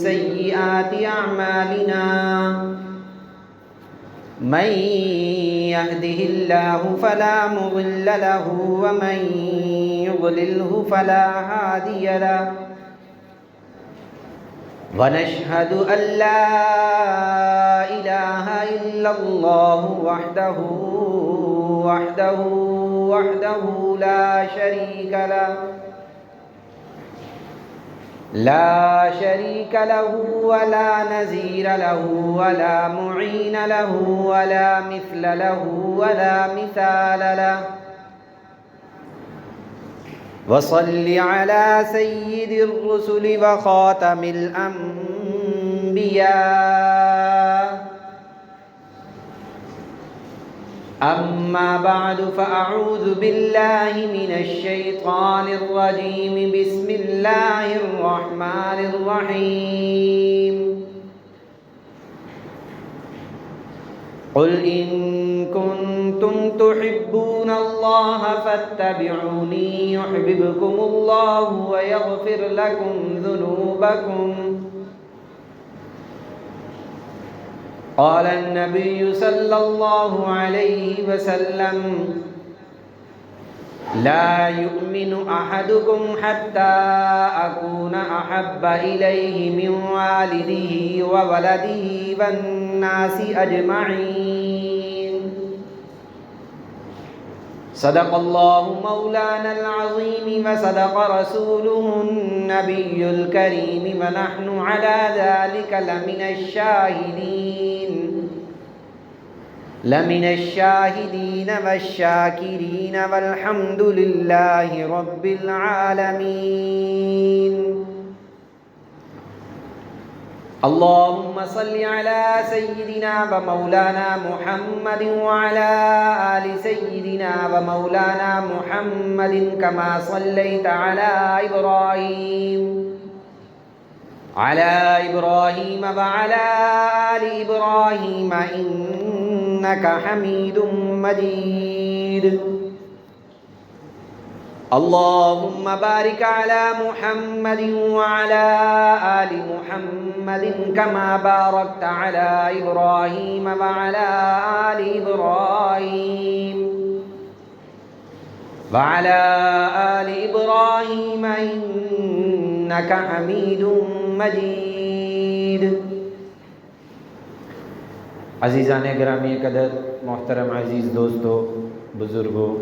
سيئات أعمالنا من يهده الله فلا مضل له ومن يضلله فلا هادي له ونشهد أن لا إله إلا الله وحده لا شريك له ولا نظير له ولا معين له ولا مثل له ولا مثال له وصل على سيد الرسل وخاتم الأنبياء أما بعد فأعوذ بالله من الشيطان الرجيم بسم الله الرحمن الرحيم قل إن كنتم تحبون الله فاتبعوني يحببكم الله ويغفر لكم ذنوبكم قال النبي صلى الله عليه وسلم لا يؤمن أحدكم حتى أكون أحب إليه من والده وولده والناس أجمعين صدق الله مولانا العظيم وصدق رسوله النبي الكريم ونحن على ذلك لمن الشاهدين والشاكرين والحمد لله رب العالمين اللهم صل على سيدنا ومولانا محمد وعلى آل سيدنا ومولانا محمد كما صليت على إبراهيم وعلى آل إبراهيم إنك حميد مجيد اللهم بارك على محمد وعلى آل محمد كما باركت على إبراهيم وعلى آل إبراهيم إنك حميد مجيد عزیزان گرامی قدر، محترم عزیز دوستو، بزرگوں،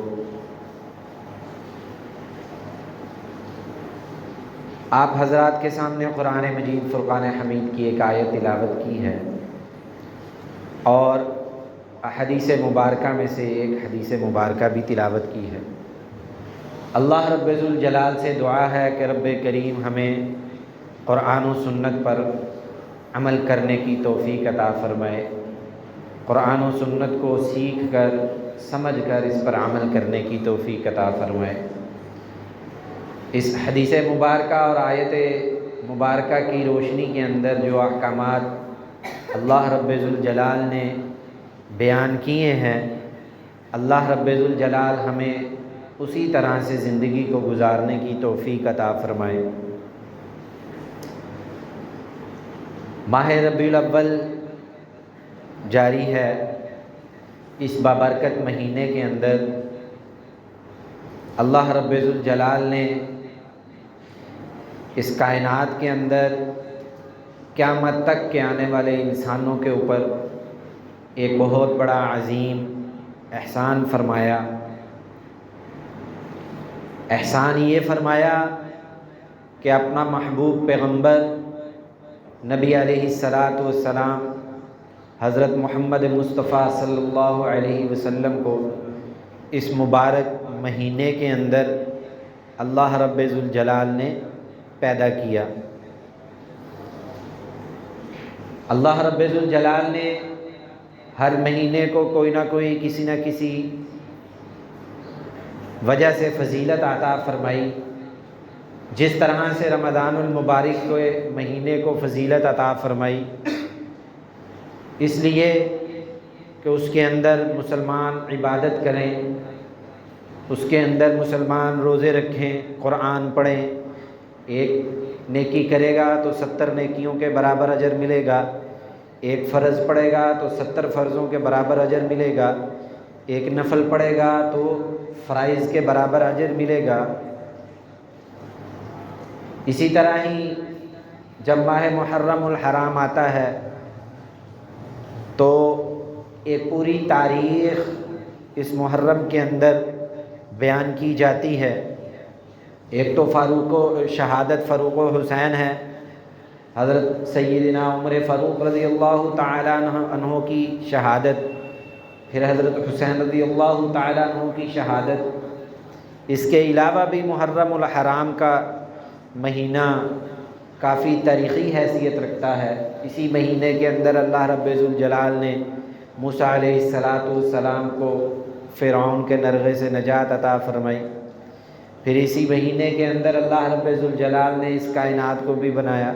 آپ حضرات کے سامنے قرآن مجید فرقان حمید کی ایک آیت تلاوت کی ہے اور حدیث مبارکہ میں سے ایک حدیث مبارکہ بھی تلاوت کی ہے۔ اللہ رب ذوالجلال سے دعا ہے کہ رب کریم ہمیں قرآن و سنت پر عمل کرنے کی توفیق عطا فرمائے، قرآن و سنت کو سیکھ کر سمجھ کر اس پر عمل کرنے کی توفیق عطا فرمائے۔ اس حدیث مبارکہ اور آیت مبارکہ کی روشنی کے اندر جو احکامات اللہ رب ذوالجلال نے بیان کیے ہیں، اللہ رب ذوالجلال ہمیں اسی طرح سے زندگی کو گزارنے کی توفیق عطا فرمائے۔ ماہ ربیع الاول جاری ہے۔ اس بابرکت مہینے کے اندر اللہ رب ذوالجلال نے اس کائنات کے اندر قیامت تک کے آنے والے انسانوں کے اوپر ایک بہت بڑا عظیم احسان فرمایا۔ احسان یہ فرمایا کہ اپنا محبوب پیغمبر نبی علیہ السلام حضرت محمد مصطفیٰ صلی اللہ علیہ وسلم کو اس مبارک مہینے کے اندر اللہ رب ذوالجلال نے پیدا کیا۔ اللہ رب ذوالجلال نے ہر مہینے کو کوئی نہ کوئی کسی نہ کسی وجہ سے فضیلت عطا فرمائی۔ جس طرح سے رمضان المبارک کے مہینے کو فضیلت عطا فرمائی، اس لیے کہ اس کے اندر مسلمان عبادت کریں، اس کے اندر مسلمان روزے رکھیں، قرآن پڑھیں، ایک نیکی کرے گا تو 70 نیکیوں کے برابر اجر ملے گا، ایک فرض پڑھے گا تو 70 فرضوں کے برابر اجر ملے گا، ایک نفل پڑھے گا تو فرائض کے برابر اجر ملے گا۔ اسی طرح ہی جب ماہ محرم الحرام آتا ہے تو ایک پوری تاریخ اس محرم کے اندر بیان کی جاتی ہے۔ ایک تو شہادت فاروق و حسین ہے، حضرت سیدنا عمر فاروق رضی اللہ تعالیٰ عنہ کی شہادت، پھر حضرت حسین رضی اللہ تعالیٰ عنہ کی شہادت۔ اس کے علاوہ بھی محرم الحرام کا مہینہ کافی تاریخی حیثیت رکھتا ہے۔ اسی مہینے کے اندر اللہ رب ذوالجلال نے موسیٰ علیہ السلام کو فرعون کے نرغے سے نجات عطا فرمائی۔ پھر اسی مہینے کے اندر اللہ رب ذوالجلال نے اس کائنات کو بھی بنایا۔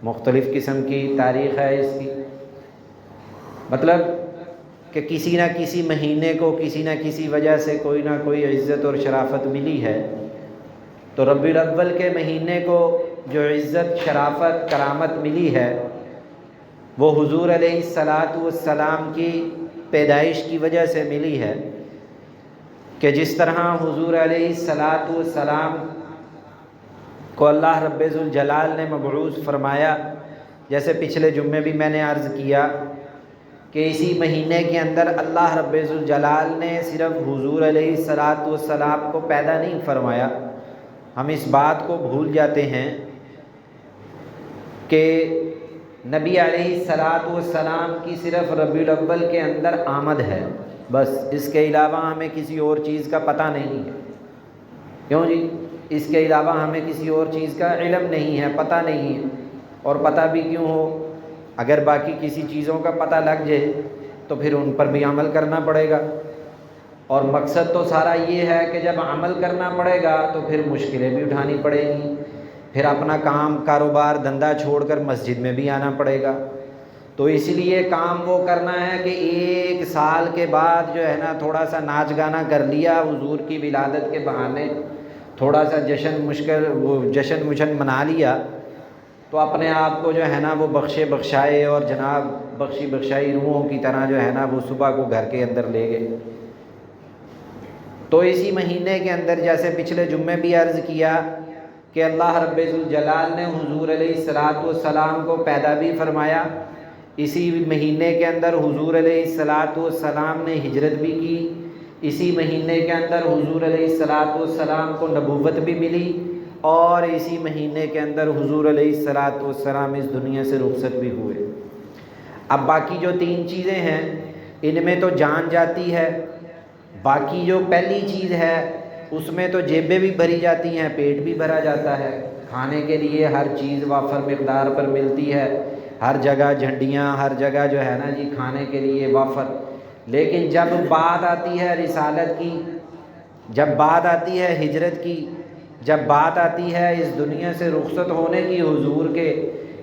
مختلف قسم کی تاریخ ہے اس کی، مطلب کہ کسی نہ کسی مہینے کو کسی نہ کسی وجہ سے کوئی نہ کوئی عزت اور شرافت ملی ہے۔ تو ربیع الاول کے مہینے کو جو عزت، شرافت، کرامت ملی ہے وہ حضور علیہ السلام کی پیدائش کی وجہ سے ملی ہے، کہ جس طرح حضور علیہ السلام کو اللہ رب ذوالجلال نے مبعوث فرمایا، جیسے پچھلے جمعے بھی میں نے عرض کیا کہ اسی مہینے کے اندر اللہ رب ذوالجلال نے صرف حضور علیہ السلام کو پیدا نہیں فرمایا۔ ہم اس بات کو بھول جاتے ہیں کہ نبی علیہ السلام کی صرف ربیع الاول کے اندر آمد ہے، بس اس کے علاوہ ہمیں کسی اور چیز کا پتہ نہیں ہے۔ کیوں جی؟ اس کے علاوہ ہمیں کسی اور چیز کا علم نہیں ہے، پتہ نہیں ہے۔ اور پتہ بھی کیوں ہو؟ اگر باقی کسی چیزوں کا پتہ لگ جائے تو پھر ان پر بھی عمل کرنا پڑے گا، اور مقصد تو سارا یہ ہے کہ جب عمل کرنا پڑے گا تو پھر مشکلیں بھی اٹھانی پڑیں گی، پھر اپنا کام کاروبار دھندا چھوڑ کر مسجد میں بھی آنا پڑے گا۔ تو اس لیے کام وہ کرنا ہے کہ ایک سال کے بعد جو ہے نا تھوڑا سا ناچ گانا کر لیا حضور کی ولادت کے بہانے، تھوڑا سا جشن مشن منا لیا، تو اپنے آپ کو جو ہے نا وہ بخشائے اور جناب بخشائی روحوں کی طرح جو ہے نا وہ صبح کو گھر کے اندر لے گئے۔ تو اسی مہینے کے اندر جیسے پچھلے جمعے بھی عرض کیا کہ اللہ رب ذوالجلال نے حضور علیہ السلام کو پیدا بھی فرمایا، اسی مہینے کے اندر حضور علیہ السلام نے ہجرت بھی کی، اسی مہینے کے اندر حضور علیہ السلام کو نبوت بھی ملی، اور اسی مہینے کے اندر حضور علیہ السلام اس دنیا سے رخصت بھی ہوئے۔ اب باقی جو 3 چیزیں ہیں ان میں تو جان جاتی ہے، باقی جو پہلی چیز ہے اس میں تو جیبیں بھی بھری جاتی ہیں، پیٹ بھی بھرا جاتا ہے، کھانے کے لیے ہر چیز وافر مقدار پر ملتی ہے، ہر جگہ جھنڈیاں، ہر جگہ جو ہے نا جی کھانے کے لیے وافر۔ لیکن جب بات آتی ہے رسالت کی، جب بات آتی ہے ہجرت کی، جب بات آتی ہے اس دنیا سے رخصت ہونے کی حضور کے،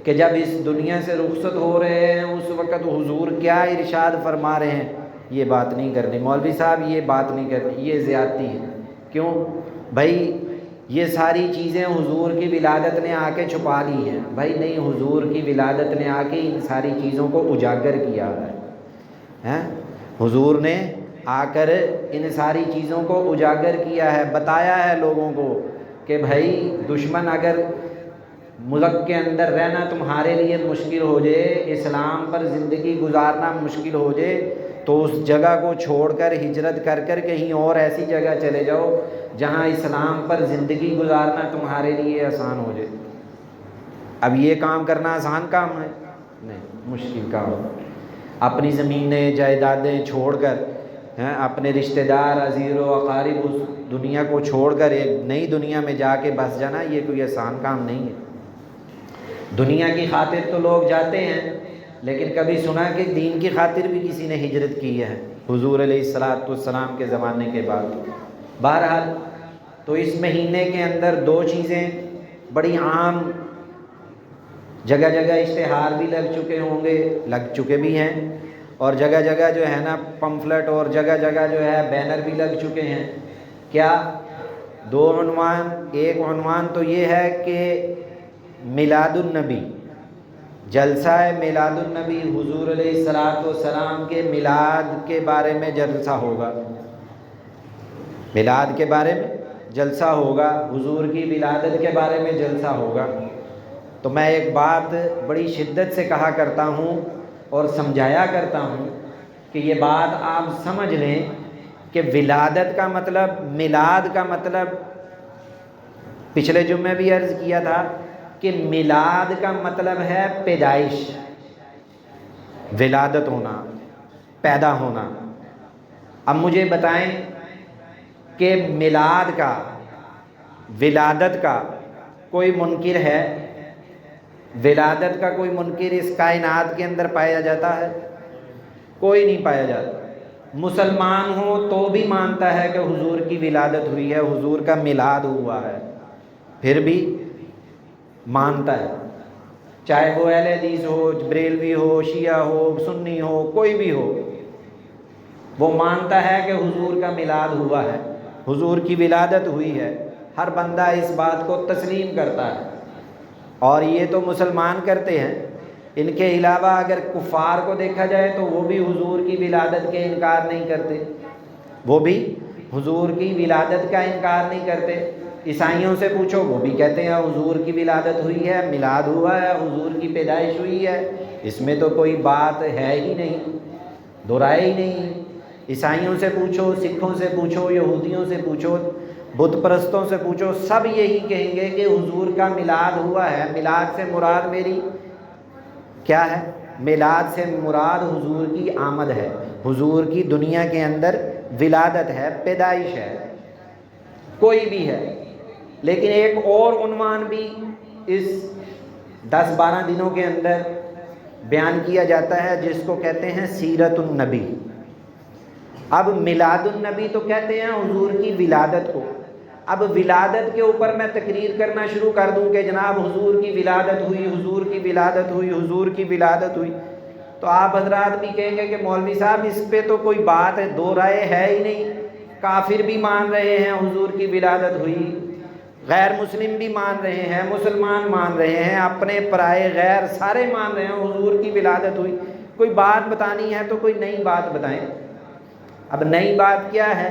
کہ جب اس دنیا سے رخصت ہو رہے ہیں اس وقت حضور کیا ارشاد فرما رہے ہیں، یہ بات نہیں کرنی مولوی صاحب، یہ بات نہیں کرنی، یہ زیادتی ہے۔ کیوں بھائی؟ یہ ساری چیزیں حضور کی ولادت نے آ کے چھپا لی ہیں۔ بھائی نہیں، حضور کی ولادت نے آ کے ان ساری چیزوں کو اجاگر کیا ہے، حضور نے آ کر ان ساری چیزوں کو اجاگر کیا ہے، بتایا ہے لوگوں کو کہ بھائی دشمن اگر ملک کے اندر رہنا تمہارے لیے مشکل ہو جائے، اسلام پر زندگی گزارنا مشکل ہو جائے، تو اس جگہ کو چھوڑ کر ہجرت کر کہیں اور ایسی جگہ چلے جاؤ جہاں اسلام پر زندگی گزارنا تمہارے لیے آسان ہو جائے۔ اب یہ کام کرنا آسان کام ہے؟ نہیں، مشکل کام ہے۔ اپنی زمینیں جائیدادیں چھوڑ کر، اپنے رشتہ دار عزیز و اقارب، اس دنیا کو چھوڑ کر ایک نئی دنیا میں جا کے بس جانا، یہ کوئی آسان کام نہیں ہے۔ دنیا کی خاطر تو لوگ جاتے ہیں، لیکن کبھی سنا کہ دین کی خاطر بھی کسی نے ہجرت کی ہے حضور علیہ السلام کے زمانے کے بعد؟ بہرحال تو اس مہینے کے اندر 2 چیزیں بڑی عام، جگہ جگہ اشتہار بھی لگ چکے ہوں گے، لگ چکے بھی ہیں، اور جگہ جگہ جو ہے نا پمفلٹ اور جگہ جگہ جو ہے بینر بھی لگ چکے ہیں۔ کیا 2 عنوان؟ ایک عنوان تو یہ ہے کہ میلاد النبی، جلسہ میلاد النبی، حضور علیہ الصلوۃ والسلام کے میلاد کے بارے میں جلسہ ہوگا، میلاد کے بارے میں جلسہ ہوگا، حضور کی ولادت کے بارے میں جلسہ ہوگا۔ تو میں ایک بات بڑی شدت سے کہا کرتا ہوں اور سمجھایا کرتا ہوں کہ یہ بات آپ سمجھ لیں کہ ولادت کا مطلب، میلاد کا مطلب، پچھلے جمعے بھی عرض کیا تھا کہ میلاد کا مطلب ہے پیدائش، ولادت ہونا، پیدا ہونا۔ اب مجھے بتائیں کہ میلاد کا، ولادت کا کوئی منکر ہے؟ ولادت کا کوئی منکر اس کائنات کے اندر پایا جاتا ہے؟ کوئی نہیں پایا جاتا۔ مسلمان ہو تو بھی مانتا ہے کہ حضور کی ولادت ہوئی ہے، حضور کا میلاد ہوا ہے، پھر بھی مانتا ہے، چاہے وہ اہل حدیث ہو، بریلوی ہو، شیعہ ہو، سنی ہو، کوئی بھی ہو، وہ مانتا ہے کہ حضور کا میلاد ہوا ہے، حضور کی ولادت ہوئی ہے۔ ہر بندہ اس بات کو تسلیم کرتا ہے، اور یہ تو مسلمان کرتے ہیں۔ ان کے علاوہ اگر کفار کو دیکھا جائے تو وہ بھی حضور کی ولادت کے انکار نہیں کرتے، وہ بھی حضور کی ولادت کا انکار نہیں کرتے۔ عیسائیوں سے پوچھو، وہ بھی کہتے ہیں حضور کی ولادت ہوئی ہے، میلاد ہوا ہے، حضور کی پیدائش ہوئی ہے، اس میں تو کوئی بات ہے ہی نہیں، دو رائے ہی نہیں۔ عیسائیوں سے پوچھو، سکھوں سے پوچھو، یہودیوں سے پوچھو، بت پرستوں سے پوچھو، سب یہی کہیں گے کہ حضور کا میلاد ہوا ہے۔ میلاد سے مراد میری کیا ہے؟ میلاد سے مراد حضور کی آمد ہے، حضور کی دنیا کے اندر ولادت ہے، پیدائش ہے، کوئی بھی ہے۔ لیکن ایک اور عنوان بھی اس 10-12 دنوں کے اندر بیان کیا جاتا ہے، جس کو کہتے ہیں سیرت النبی۔ اب میلاد النبی تو کہتے ہیں حضور کی ولادت کو، اب ولادت کے اوپر میں تقریر کرنا شروع کر دوں کہ جناب حضور کی ولادت ہوئی، حضور کی ولادت ہوئی، حضور کی ولادت ہوئی، تو آپ حضرات بھی کہیں گے کہ مولوی صاحب اس پہ تو کوئی بات ہے، دو رائے ہے ہی نہیں، کافر بھی مان رہے ہیں حضور کی ولادت ہوئی، غیر مسلم بھی مان رہے ہیں، مسلمان مان رہے ہیں، اپنے پرائے غیر سارے مان رہے ہیں حضور کی ولادت ہوئی، کوئی بات بتانی ہے تو کوئی نئی بات بتائیں۔ اب نئی بات کیا ہے؟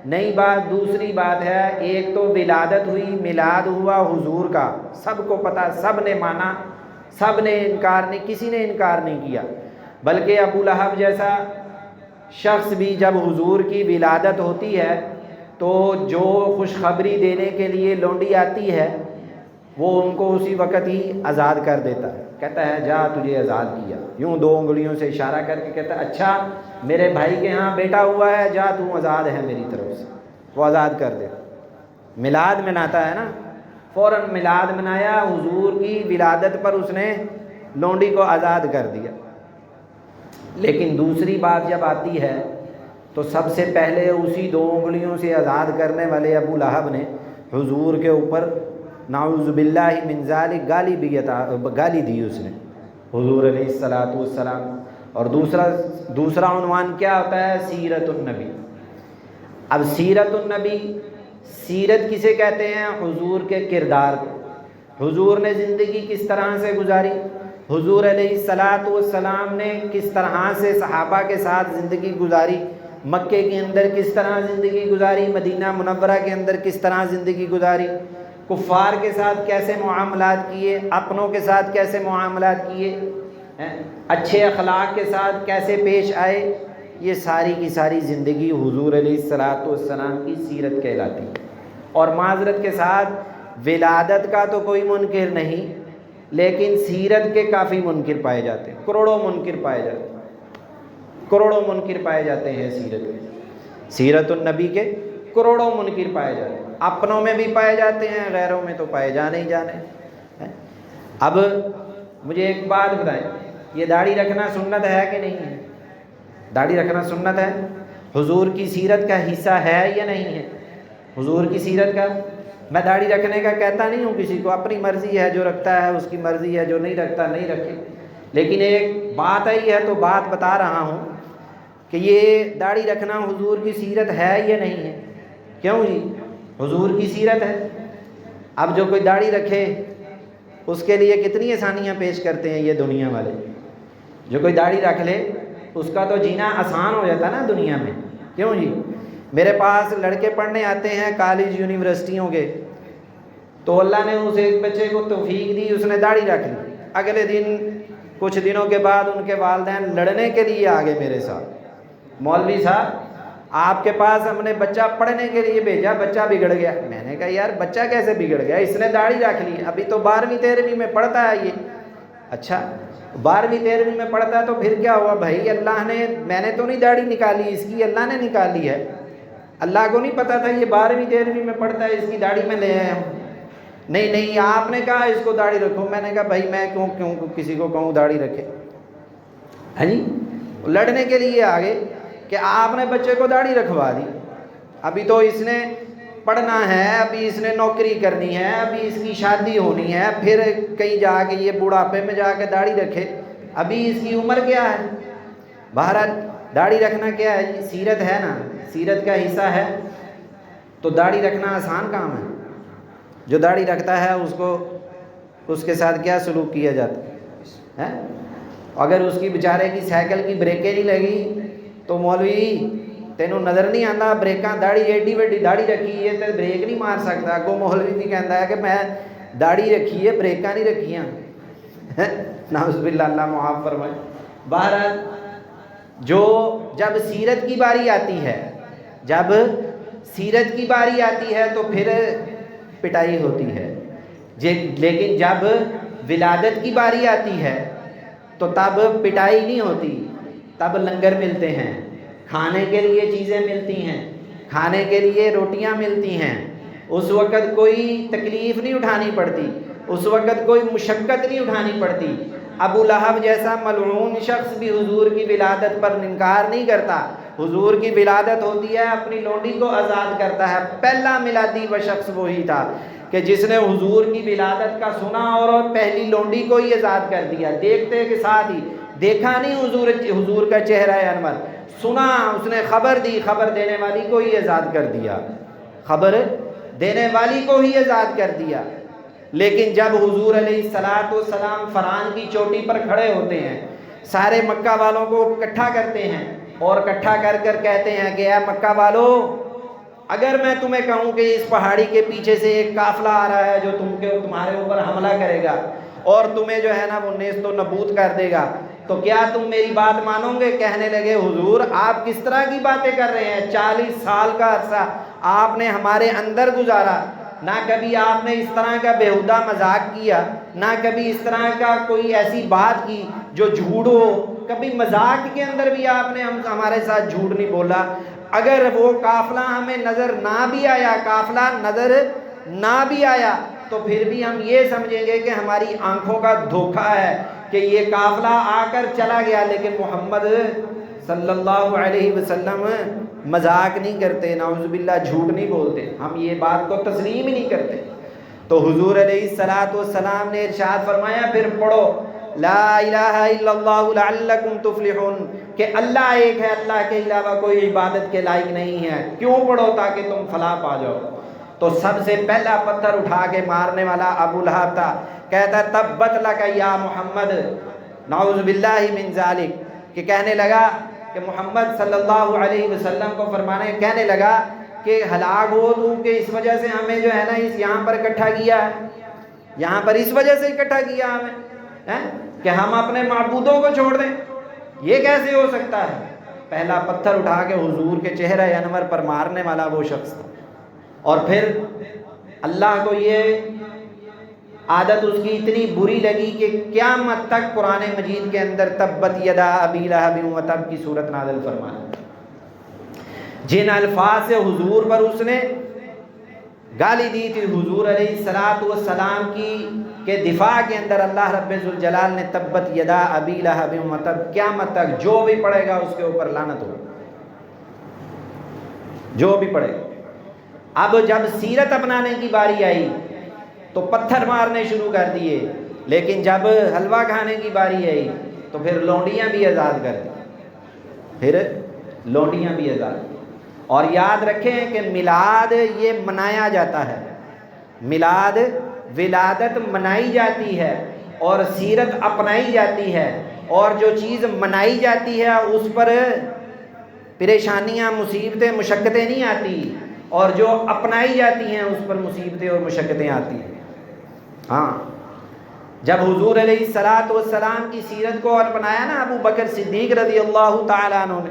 نئی بات دوسری بات ہے، ایک تو ولادت ہوئی، میلاد ہوا حضور کا، سب کو پتہ، سب نے مانا، سب نے انکار نہیں، کسی نے انکار نہیں کیا، بلکہ ابو لہب جیسا شخص بھی جب حضور کی ولادت ہوتی ہے تو جو خوشخبری دینے کے لیے لونڈی آتی ہے وہ ان کو اسی وقت ہی آزاد کر دیتا ہے، کہتا ہے جا تجھے آزاد کیا، یوں 2 انگلیوں سے اشارہ کر کے کہتا ہے اچھا میرے بھائی کے ہاں بیٹا ہوا ہے، جا تو آزاد ہے میری طرف سے، وہ آزاد کر دے۔ میلاد مناتا ہے نا، فوراً میلاد منایا، حضور کی ولادت پر اس نے لونڈی کو آزاد کر دیا۔ لیکن دوسری بات جب آتی ہے تو سب سے پہلے اسی 2 انگلیوں سے آزاد کرنے والے ابو لہب نے حضور کے اوپر نعوذ باللہ من ذالک گالی دی اس نے، حضور علیہ الصلوۃ والسلام۔ اور دوسرا عنوان کیا ہوتا ہے؟ سیرت النبی۔ اب سیرت النبی، سیرت کسے کہتے ہیں؟ حضور کے کردار کو، حضور نے زندگی کس طرح سے گزاری، حضور علیہ الصلوۃ والسلام نے کس طرح سے صحابہ کے ساتھ زندگی گزاری، مکے کے اندر کس طرح زندگی گزاری، مدینہ منورہ کے اندر کس طرح زندگی گزاری، کفار کے ساتھ کیسے معاملات کیے، اپنوں کے ساتھ کیسے معاملات کیے، اچھے اخلاق کے ساتھ کیسے پیش آئے، یہ ساری کی ساری زندگی حضور علیہ الصلوۃ والسلام کی سیرت کہلاتی ہے۔ اور معذرت کے ساتھ ولادت کا تو کوئی منکر نہیں، لیکن سیرت کے کافی منکر پائے جاتے ہیں، کروڑوں منکر پائے جاتے ہیں، کروڑوں منکر پائے جاتے ہیں سیرت کے، سیرت النبی کے کروڑوں منکر پائے جاتے ہیں، اپنوں میں بھی پائے جاتے ہیں، غیروں میں تو پائے جانے ہی جانے۔ اب مجھے ایک بات بتائیں، یہ داڑھی رکھنا سنت ہے کہ نہیں ہے؟ داڑھی رکھنا سنت ہے، حضور کی سیرت کا حصہ ہے یا نہیں ہے؟ حضور کی سیرت کا، میں داڑھی رکھنے کا کہتا نہیں ہوں کسی کو، اپنی مرضی ہے، جو رکھتا ہے اس کی مرضی ہے، جو نہیں رکھتا نہیں رکھے، لیکن ایک بات آئی ہے تو بات بتا رہا ہوں کہ یہ داڑھی رکھنا حضور کی سیرت ہے یا نہیں ہے؟ کیوں جی؟ حضور کی سیرت ہے۔ اب جو کوئی داڑھی رکھے اس کے لیے کتنی آسانیاں پیش کرتے ہیں یہ دنیا والے. جو کوئی داڑھی رکھ لے اس کا تو جینا آسان ہو جاتا نا دنیا میں. کیوں جی؟ میرے پاس لڑکے پڑھنے آتے ہیں کالج یونیورسٹیوں کے، تو اللہ نے اس ایک بچے کو توفیق دی، اس نے داڑھی رکھ لی. اگلے دن کچھ دنوں کے بعد ان کے والدین لڑنے کے لیے آ گئے میرے ساتھ، مولوی صاحب آپ کے پاس ہم نے بچہ پڑھنے کے لیے بھیجا، بچہ بگڑ گیا. میں نے کہا یار بچہ کیسے بگڑ گیا؟ اس نے داڑھی رکھ لی، ابھی تو 12ویں 13ویں میں پڑھتا ہے یہ. اچھا 12ویں 13ویں میں پڑھتا ہے تو پھر کیا ہوا بھائی؟ اللہ نے، میں نے تو نہیں داڑھی نکالی اس کی، اللہ نے نکالی ہے. اللہ کو نہیں پتا تھا یہ 12ویں 13ویں میں پڑھتا ہے، اس کی داڑھی میں لے آیا ہوں. نہیں آپ نے کہا اس کو داڑھی رکھو. میں نے کہا بھائی میں کیوں کسی کو کہوں داڑھی رکھے؟ ہاں جی، لڑنے کے لیے آگے کہ آپ نے بچے کو داڑھی رکھوا دی. ابھی تو اس نے پڑھنا ہے، ابھی اس نے نوکری کرنی ہے، ابھی اس کی شادی ہونی ہے، پھر کہیں جا کے یہ بڑھاپے میں جا کے داڑھی رکھے. ابھی اس کی عمر کیا ہے؟ بہرحال داڑھی رکھنا کیا ہے جی؟ سیرت ہے نا، سیرت کا حصہ ہے. تو داڑھی رکھنا آسان کام ہے. جو داڑھی رکھتا ہے اس کے ساتھ کیا سلوک کیا جاتا ہے؟ اگر اس کی بیچارے کی سائیکل کی بریکیں نہیں لگی تو مولوی تینوں نظر نہیں آتا بریکاں، داڑھی ایڈی وڈی داڑھی رکھی ہے تو بریک نہیں مار سکتا. اگوں مولوی بھی کہتا ہے کہ میں داڑھی رکھی ہے بریکاں نہیں رکھیاں. نعوذ باللہ، اللہ معاف فرمائے. بہرحال جب سیرت کی باری آتی ہے، جب سیرت کی باری آتی ہے تو پھر پٹائی ہوتی ہے. لیکن جب ولادت کی باری آتی ہے تو تب پٹائی نہیں ہوتی، تب لنگر ملتے ہیں، کھانے کے لیے چیزیں ملتی ہیں، کھانے کے لیے روٹیاں ملتی ہیں. اس وقت کوئی تکلیف نہیں اٹھانی پڑتی، اس وقت کوئی مشقت نہیں اٹھانی پڑتی. ابو لہب جیسا ملعون شخص بھی حضور کی ولادت پر انکار نہیں کرتا. حضور کی ولادت ہوتی ہے، اپنی لونڈی کو آزاد کرتا ہے. پہلا میلادی وہ شخص وہی تھا کہ جس نے حضور کی ولادت کا سنا اور پہلی لونڈی کو ہی آزاد کر دیا. دیکھتے کے ساتھ ہی، دیکھا نہیں حضور کا چہرہ انور، سنا، اس نے خبر دی، خبر دینے والی کو ہی آزاد کر دیا، خبر دینے والی کو ہی آزاد کر دیا. لیکن جب حضور علیہ الصلوۃ والسلام فرعون کی چوٹی پر کھڑے ہوتے ہیں، سارے مکہ والوں کو اکٹھا کرتے ہیں اور اکٹھا کر کر کہتے ہیں کہ اے مکہ والو، اگر میں تمہیں کہوں کہ اس پہاڑی کے پیچھے سے ایک قافلہ آ رہا ہے جو تمہارے اوپر حملہ کرے گا اور تمہیں جو ہے نا وہ نیست و نبود کر دے گا، تو کیا تم میری بات مانو گے؟ کہنے لگے حضور آپ کس طرح کی باتیں کر رہے ہیں؟ 40 سال کا عرصہ آپ نے ہمارے اندر گزارا، نہ کبھی آپ نے اس طرح کا بیہودہ مذاق کیا، نہ کبھی اس طرح کا کوئی ایسی بات کی جو جھوٹ ہو. کبھی مذاق کے اندر بھی آپ نے ہمارے ساتھ جھوٹ نہیں بولا. اگر وہ قافلہ ہمیں نظر نہ بھی آیا، قافلہ نظر نہ بھی آیا تو پھر بھی ہم یہ سمجھیں گے کہ ہماری آنکھوں کا دھوکہ ہے کہ یہ قافلہ آ کر چلا گیا، لیکن محمد صلی اللہ علیہ وسلم مذاق نہیں کرتے، نعوذ باللہ جھوٹ نہیں بولتے. ہم یہ بات کو تسلیم ہی نہیں کرتے. تو حضور علیہ الصلوۃ والسلام نے ارشاد فرمایا پھر پڑھو لا الہ الا اللہ لعلکم تفلحون، کہ اللہ ایک ہے، اللہ کے علاوہ کوئی عبادت کے لائق نہیں ہے. کیوں پڑھو؟ تاکہ تم فلاح پا جاؤ. تو سب سے پہلا پتھر اٹھا کے مارنے والا ابو لہب تھا. کہتا تبت لک یا محمد، نعوذ باللہ من ذالک، کہ کہنے لگا کہ محمد صلی اللہ علیہ وسلم کو کہنے لگا کہ ہلاک ہو تو کہ اس وجہ سے ہمیں جو ہے نا یہاں پر اکٹھا کیا ہے، یہاں پر اس وجہ سے اکٹھا کیا ہمیں کہ ہم اپنے معبودوں کو چھوڑ دیں. یہ کیسے ہو سکتا ہے؟ پہلا پتھر اٹھا کے حضور کے چہرہ انور پر مارنے والا وہ شخص تھا. اور پھر اللہ کو یہ عادت اس کی اتنی بری لگی کہ قیامت تک قرآن مجید کے اندر تبت یدا ابی لہب وتب کی صورت نازل فرمائی. جن الفاظ سے حضور پر اس نے گالی دی تھی حضور علیہ الصلوۃ والسلام کی کے دفاع کے اندر، اللہ رب ذوالجلال نے تبت یدا ابی لہب وتب، قیامت تک جو بھی پڑھے گا اس کے اوپر لعنت ہو، جو بھی پڑھے گا. اب جب سیرت اپنانے کی باری آئی تو پتھر مارنے شروع کر دیے، لیکن جب حلوہ کھانے کی باری آئی تو پھر لونڈیاں بھی آزاد کر دی، پھر لونڈیاں بھی آزاد. اور یاد رکھیں کہ میلاد یہ منایا جاتا ہے، میلاد ولادت منائی جاتی ہے اور سیرت اپنائی جاتی ہے، اور جو چیز منائی جاتی ہے اس پر پریشانیاں، مصیبتیں، مشقتیں نہیں آتی، اور جو اپنائی جاتی ہیں اس پر مصیبتیں اور مشقتیں آتی ہیں۔ ہاں، جب حضور علیہ السلام کی سیرت کو اپنایا نا ابو بکر صدیق رضی اللہ تعالیٰ عنہ نے،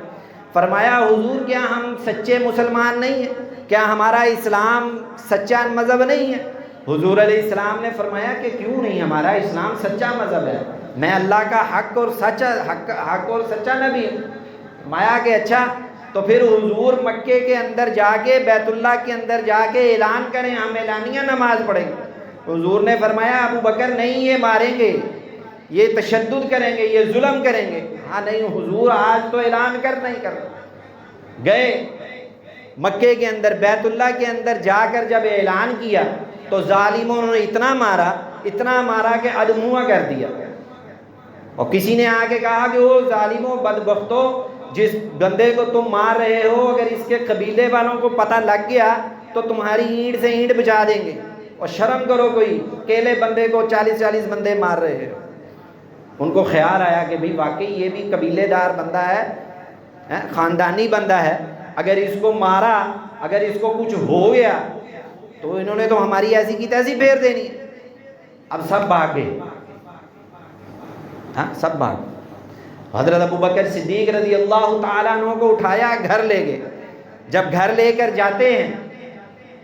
فرمایا حضور کیا ہم سچے مسلمان نہیں ہیں؟ کیا ہمارا اسلام سچا مذہب نہیں ہے؟ حضور علیہ السلام نے فرمایا کہ کیوں نہیں، ہمارا اسلام سچا مذہب ہے، میں اللہ کا حق اور سچا نبی ہوں۔ فرمایا کہ اچھا، تو پھر حضور مکے کے اندر جا کے، بیت اللہ کے اندر جا کے اعلان کریں، ہم اعلانیہ نماز پڑھیں گے۔ حضور نے فرمایا ابو بکر نہیں، یہ ماریں گے، یہ تشدد کریں گے، یہ ظلم کریں گے۔ ہاں نہیں حضور، آج تو اعلان کرنا ہی کرنا۔ گئے مکے کے اندر، بیت اللہ کے اندر جا کر جب اعلان کیا تو ظالموں نے اتنا مارا کہ ادموا کر دیا۔ اور کسی نے آ کے کہا کہ وہ ظالموں، بدبختوں، جس بندے کو تم مار رہے ہو اگر اس کے قبیلے والوں کو پتہ لگ گیا تو تمہاری اینٹ سے اینٹ بجا دیں گے، اور شرم کرو، کوئی اکیلے بندے کو 40 بندے مار رہے ہیں۔ ان کو خیال آیا کہ بھئی واقعی یہ بھی قبیلے دار بندہ ہے، خاندانی بندہ ہے، اگر اس کو مارا، اگر اس کو کچھ ہو گیا تو انہوں نے تو ہماری ایسی کی تیسی پھیر دینی۔ اب سب بھاگ گئے، سب بھاگ۔ حضرت ابو بکر صدیق رضی اللہ تعالیٰ عنہ کو اٹھایا، گھر لے گئے۔ جب گھر لے کر جاتے ہیں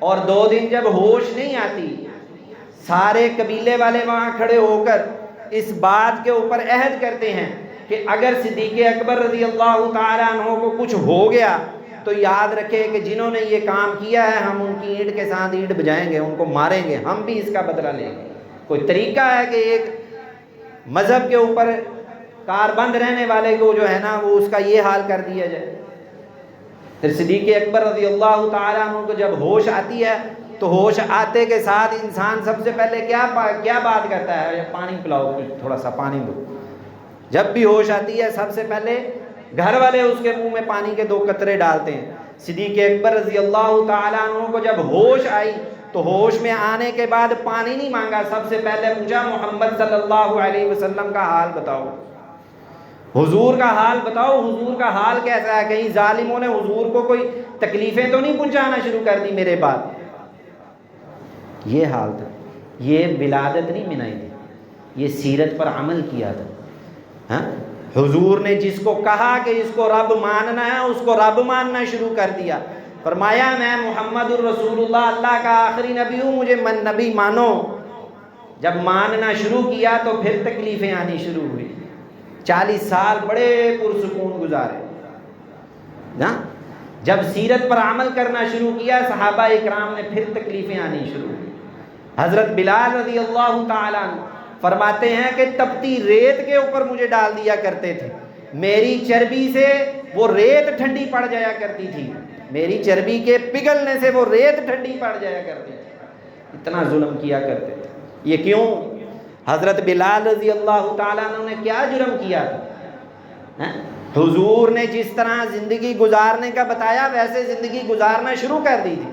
اور 2 دن جب ہوش نہیں آتی، سارے قبیلے والے وہاں کھڑے ہو کر اس بات کے اوپر عہد کرتے ہیں کہ اگر صدیق اکبر رضی اللہ تعالیٰ عنہ کو کچھ ہو گیا تو یاد رکھے کہ جنہوں نے یہ کام کیا ہے ہم ان کی اینٹ کے ساتھ اینٹ بجائیں گے، ان کو ماریں گے، ہم بھی اس کا بدلہ لیں گے۔ کوئی طریقہ ہے کہ ایک مذہب کے اوپر کاربند رہنے والے کو جو ہے نا وہ اس کا یہ حال کر دیا جائے۔ پھر صدیق اکبر رضی اللہ تعالیٰ عنہ کو جب ہوش آتی ہے تو ہوش آتے کے ساتھ انسان سب سے پہلے کیا بات کرتا ہے؟ پانی پلاؤ، تھوڑا سا پانی دو۔ جب بھی ہوش آتی ہے سب سے پہلے گھر والے اس کے منہ میں پانی کے 2 قطرے ڈالتے ہیں۔ صدیق اکبر رضی اللہ تعالیٰ عنہ کو جب ہوش آئی تو ہوش میں آنے کے بعد پانی نہیں مانگا، سب سے پہلے پوچھا محمد صلی اللہ علیہ وسلم کا حال بتاؤ، حضور کا حال بتاؤ، حضور کا حال کیسا ہے؟ کہیں ظالموں نے حضور کو کوئی تکلیفیں تو نہیں پہنچانا شروع کر دی میرے بعد؟ یہ حال تھا۔ یہ ولادت نہیں منائی تھی، یہ سیرت پر عمل کیا تھا۔ حضور نے جس کو کہا کہ اس کو رب ماننا ہے اس کو رب ماننا شروع کر دیا۔ فرمایا میں محمد الرسول اللہ کا آخری نبی ہوں، مجھے نبی مانو۔ جب ماننا شروع کیا تو پھر تکلیفیں آنی شروع ہوئی۔ 40 سال بڑے پرسکون گزارے۔ جب سیرت پر عمل کرنا شروع کیا صحابہ اکرام نے پھر تکلیفیں آنی شروع ہوئی۔ حضرت بلال رضی اللہ تعالیٰ عنہ فرماتے ہیں کہ تپتی ریت کے اوپر مجھے ڈال دیا کرتے تھے، میری چربی سے وہ ریت ٹھنڈی پڑ جایا کرتی تھی، میری چربی کے پگھلنے سے وہ ریت ٹھنڈی پڑ جایا کرتی تھی، اتنا ظلم کیا کرتے تھے۔ یہ کیوں؟ حضرت بلال رضی اللہ تعالیٰ عنہ نے کیا جرم کیا تھا؟ حضور نے جس طرح زندگی گزارنے کا بتایا ویسے زندگی گزارنا شروع کر دی تھی۔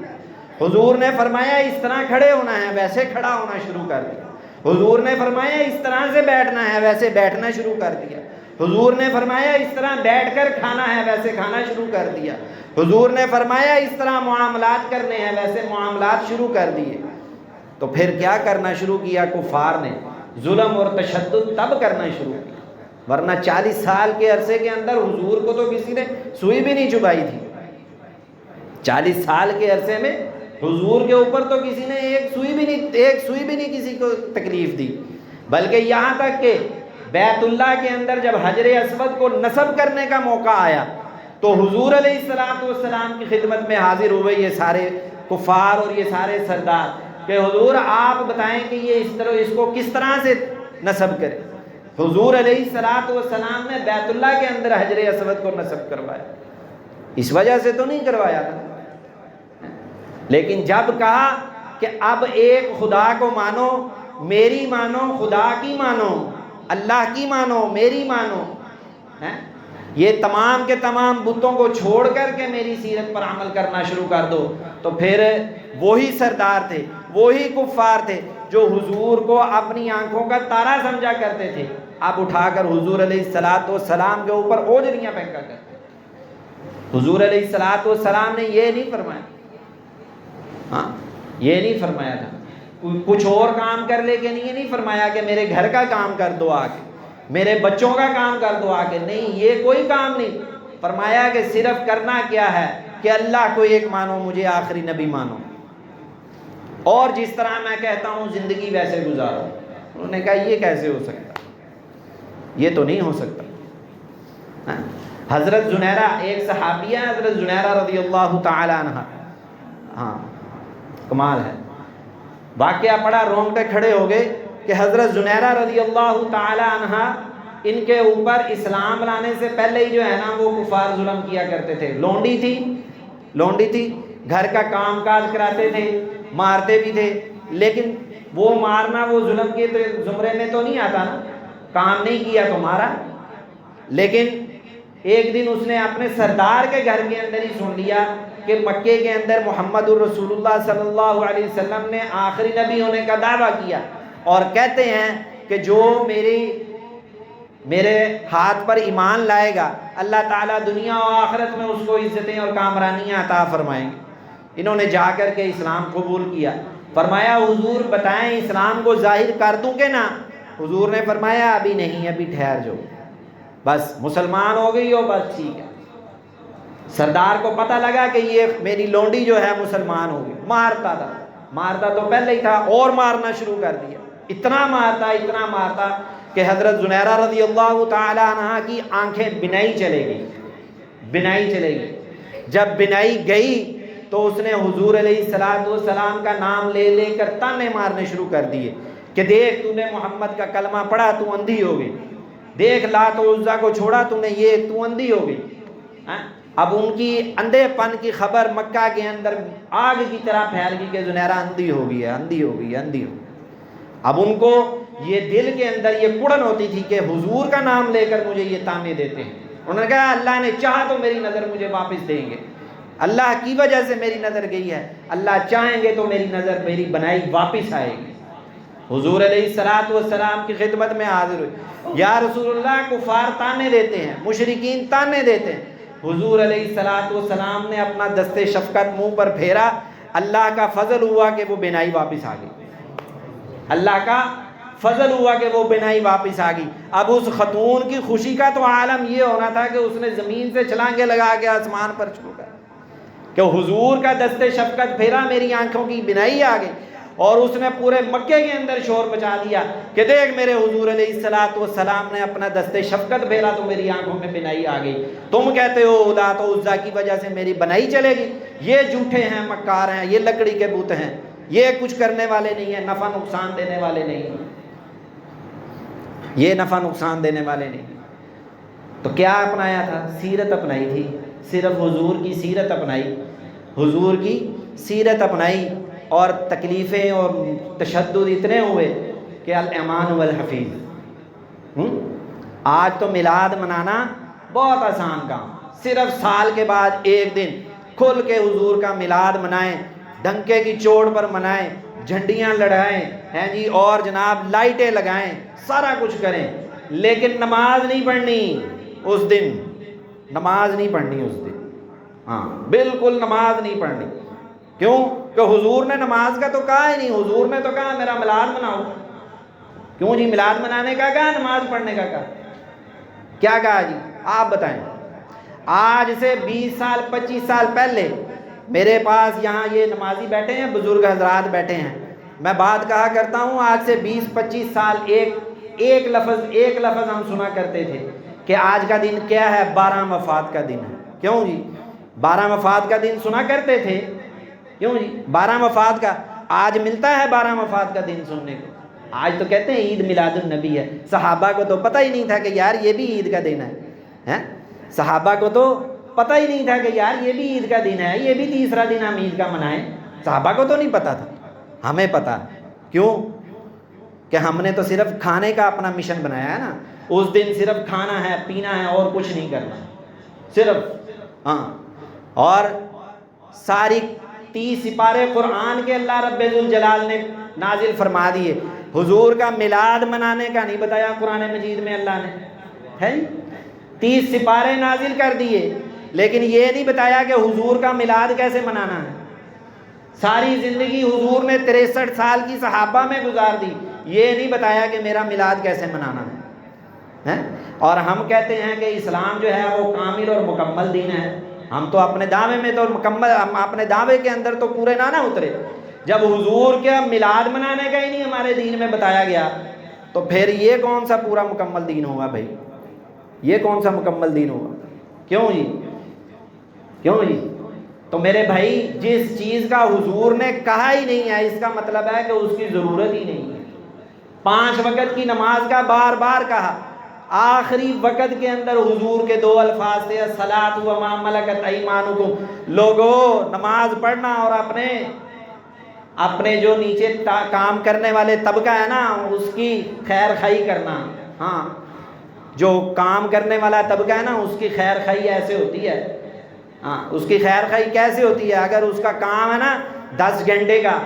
حضور نے فرمایا اس طرح کھڑے ہونا ہے، ویسے کھڑا ہونا شروع کر دیا۔ حضور نے فرمایا اس طرح سے بیٹھنا ہے، ویسے بیٹھنا شروع کر دیا۔ حضور نے فرمایا اس طرح بیٹھ کر کھانا ہے، ویسے کھانا شروع کر دیا۔ حضور نے فرمایا اس طرح معاملات کرنے ہیں، ویسے معاملات شروع کر دیے۔ تو پھر کیا کرنا شروع کیا کفار نے؟ ظلم اور تشدد تب کرنا شروع کیا، ورنہ 40 سال کے عرصے کے اندر حضور کو تو کسی نے سوئی بھی نہیں چبھائی تھی۔ 40 سال کے عرصے میں حضور کے اوپر تو کسی نے ایک سوئی بھی نہیں کسی کو تکلیف دی، بلکہ یہاں تک کہ بیت اللہ کے اندر جب حجر اسود کو نصب کرنے کا موقع آیا تو حضور علیہ السلام کی خدمت میں حاضر ہوئے یہ سارے کفار اور یہ سارے سردار کہ حضور آپ بتائیں کہ یہ اس کو کس طرح سے نصب کرے۔ حضور علیہ السلام نے بیت اللہ کے اندر حجر اسود کو نصب کروایا، اس وجہ سے تو نہیں کروایا تھا، لیکن جب کہا کہ اب ایک خدا کو مانو، میری مانو، خدا کی مانو، اللہ کی مانو، میری مانو، یہ تمام کے تمام بتوں کو چھوڑ کر کے میری سیرت پر عمل کرنا شروع کر دو، تو پھر وہی سردار تھے وہی کفار تھے جو حضور کو اپنی آنکھوں کا تارا سمجھا کرتے تھے، اب اٹھا کر حضور علیہ السلام کے اوپر اوجریاں پھینکا کرتے تھے۔ حضور علیہ السلام نے یہ نہیں فرمایا، ہاں یہ نہیں فرمایا تھا کچھ اور کام کر لے کے، نہیں یہ نہیں فرمایا کہ میرے گھر کا کام کر دو آ کے، میرے بچوں کا کام کر دو آ کے، نہیں یہ کوئی کام نہیں فرمایا کہ صرف کرنا کیا ہے کہ اللہ کو ایک مانو، مجھے آخری نبی مانو، اور جس طرح میں کہتا ہوں زندگی ویسے گزارو۔ انہوں نے کہا یہ کیسے ہو سکتا، یہ تو نہیں ہو سکتا۔ حضرت زنیرہ ایک صحابیہ ہے، حضرت زنیرہ رضی اللہ تعالی عنہ، ہاں کمال ہے واقعہ، پڑا رونگٹے کھڑے ہو گئے کہ حضرت زنیرہ رضی اللہ تعالی عنہ ان کے اوپر اسلام لانے سے پہلے ہی جو ہے نا وہ کفار ظلم کیا کرتے تھے، لونڈی تھی، گھر کا کام کاج کراتے تھے، مارتے بھی تھے، لیکن وہ مارنا وہ ظلم کے زمرے میں تو نہیں آتا نا، کام نہیں کیا تو مارا۔ لیکن ایک دن اس نے اپنے سردار کے گھر کے اندر ہی سن لیا کہ مکے کے اندر محمد الرسول اللہ صلی اللہ علیہ وسلم نے آخری نبی ہونے کا دعویٰ کیا، اور کہتے ہیں کہ جو میرے ہاتھ پر ایمان لائے گا اللہ تعالیٰ دنیا و آخرت میں اس کو عزتیں اور کامرانیاں عطا فرمائیں گے۔ انہوں نے جا کر کے اسلام قبول کیا۔ فرمایا حضور بتائیں اسلام کو ظاہر کر دوں کہ نہ؟ حضور نے فرمایا ابھی نہیں، ابھی ٹھہر جاؤ، بس مسلمان ہو گئی ہو بس ٹھیک ہے۔ سردار کو پتہ لگا کہ یہ میری لونڈی جو ہے مسلمان ہو گئی، مارتا تو پہلے ہی تھا اور مارنا شروع کر دیا، اتنا مارتا کہ حضرت زنیرہ رضی اللہ تعالی عنہ کی آنکھیں بنائی چلے گئی۔ جب بنائی گئی تو اس نے حضور علیہ السلام کا نام لے لے کر تانے مارنے شروع کر دیے کہ دیکھ تو نے محمد کا کلمہ پڑھا تو اندھی ہو گئی، دیکھ لات و عزا کو چھوڑا تو نے یہ تو اندھی ہو گئی۔ اب ان کی اندھے پن کی خبر مکہ کے اندر آگ کی طرح پھیل گئی کہ زنیرہ اندھی ہو گئی۔ اب ان کو یہ دل کے اندر یہ کڑن ہوتی تھی کہ حضور کا نام لے کر مجھے یہ تانے دیتے ہیں۔ انہوں نے کہا اللہ نے چاہا تو میری نظر مجھے واپس دیں گے، اللہ کی وجہ سے میری نظر گئی ہے، اللہ چاہیں گے تو میری نظر میری بنائی واپس آئے گی۔ حضور علیہ السلام کی خدمت میں حاضر ہوئی، یا رسول اللہ کفار تانے دیتے ہیں، مشرکین تانے دیتے ہیں۔ حضور علیہ السلام نے اپنا دست شفقت منہ پر پھیرا، اللہ کا فضل ہوا کہ وہ بینائی واپس آ گئی، اللہ کا فضل ہوا کہ وہ بینائی واپس آ گئی۔ اب اس خاتون کی خوشی کا تو عالم یہ ہونا تھا کہ اس نے زمین سے چھلانگے لگا کے آسمان پر چھو کر کہ حضور کا دست شفقت پھیرا، میری آنکھوں کی بینائی آ گئی، اور اس نے پورے مکے کے اندر شور مچا دیا کہ دیکھ میرے حضور علیہ السلام نے اپنا دست شفقت پھیرا تو میری آنکھوں میں بینائی آ گئی، تم کہتے ہو لات و عزا کی وجہ سے میری بنائی چلے گی، یہ جھوٹے ہیں، مکار ہیں، یہ لکڑی کے بت ہیں، یہ کچھ کرنے والے نہیں ہیں، نفع نقصان دینے والے نہیں ہیں، یہ نفع نقصان دینے والے نہیں ہیں۔ تو کیا اپنایا تھا؟ سیرت اپنائی تھی، صرف حضور کی سیرت اپنائی، حضور کی سیرت اپنائی، اور تکلیفیں اور تشدد اتنے ہوئے کہ الامان والحفیظ۔ آج تو میلاد منانا بہت آسان کام، صرف سال کے بعد ایک دن کھل کے حضور کا میلاد منائیں، ڈنکے کی چوٹ پر منائیں، جھنڈیاں لڑائیں ہیں جی، اور جناب لائٹیں لگائیں، سارا کچھ کریں، لیکن نماز نہیں پڑھنی اس دن، نماز نہیں پڑھنی اس دن، ہاں بالکل نماز نہیں پڑھنی۔ کیوں کہ حضور نے نماز کا تو کہا ہی نہیں، حضور نے تو کہا میرا میلاد مناؤ۔ کیوں جی میلاد منانے کا کہا، نماز پڑھنے کا کہا، کیا کہا جی آپ بتائیں؟ آج سے 20 سال 25 سال پہلے میرے پاس یہاں یہ نمازی بیٹھے ہیں، بزرگ حضرات بیٹھے ہیں، میں بات کہا کرتا ہوں آج سے 20-25 سال ایک لفظ ہم سنا کرتے تھے کہ آج کا دن کیا ہے؟ 12 وفات کا دن ہے۔ کیوں جی 12 وفات کا دن سنا کرتے تھے؟ کیوں جی 12 وفات کا آج ملتا ہے 12 وفات کا دن سننے کو؟ آج تو کہتے ہیں عید میلاد النبی ہے، صحابہ کو تو پتہ ہی نہیں تھا کہ یار یہ بھی عید کا دن ہے، صحابہ کو تو پتہ ہی نہیں تھا کہ یار یہ بھی عید کا دن ہے، یہ بھی تیسرا دن ہم عید کا منائیں، صحابہ کو تو نہیں پتہ تھا، ہمیں پتہ۔ کیوں کہ ہم نے تو صرف کھانے کا اپنا مشن بنایا ہے نا، اس دن صرف کھانا ہے، پینا ہے، اور کچھ نہیں کرنا، صرف اور ساری 30 سپارے قرآن کے اللہ رب ذوالجلال نے نازل فرما دیے، حضور کا میلاد منانے کا نہیں بتایا قرآن مجید میں اللہ نے، ہے 30 سپارے نازل کر دیے، لیکن یہ نہیں بتایا کہ حضور کا میلاد کیسے منانا ہے۔ ساری زندگی حضور نے 63 سال کی صحابہ میں گزار دی، یہ نہیں بتایا کہ میرا میلاد کیسے منانا ہے۔ اور ہم کہتے ہیں کہ اسلام جو ہے وہ کامل اور مکمل دین ہے، ہم تو اپنے دعوے میں تو مکمل، ہم اپنے دعوے کے اندر تو پورے نہ اترے۔ جب حضور کے میلاد منانے کا ہی نہیں ہمارے دین میں بتایا گیا تو پھر یہ کون سا پورا مکمل دین ہوگا بھائی؟ یہ کون سا مکمل دین ہوگا؟ کیوں جی؟ کیوں جی؟ تو میرے بھائی جس چیز کا حضور نے کہا ہی نہیں ہے اس کا مطلب ہے کہ اس کی ضرورت ہی نہیں ہے۔ 5 وقت کی نماز کا بار بار کہا، آخری وقت کے اندر حضور کے 2 الفاظ تھے، الصلاۃ وما ملکت ایمانکم، لوگو نماز پڑھنا اور اپنے جو نیچے کام کرنے والے طبقہ ہے نا اس کی خیر خواہی کرنا۔ ہاں، جو کام کرنے والا طبقہ ہے نا اس کی خیر خواہی ایسے ہوتی ہے، ہاں اس کی خیر خواہی کیسے ہوتی ہے؟ اگر اس کا کام ہے نا 10 گھنٹے کا،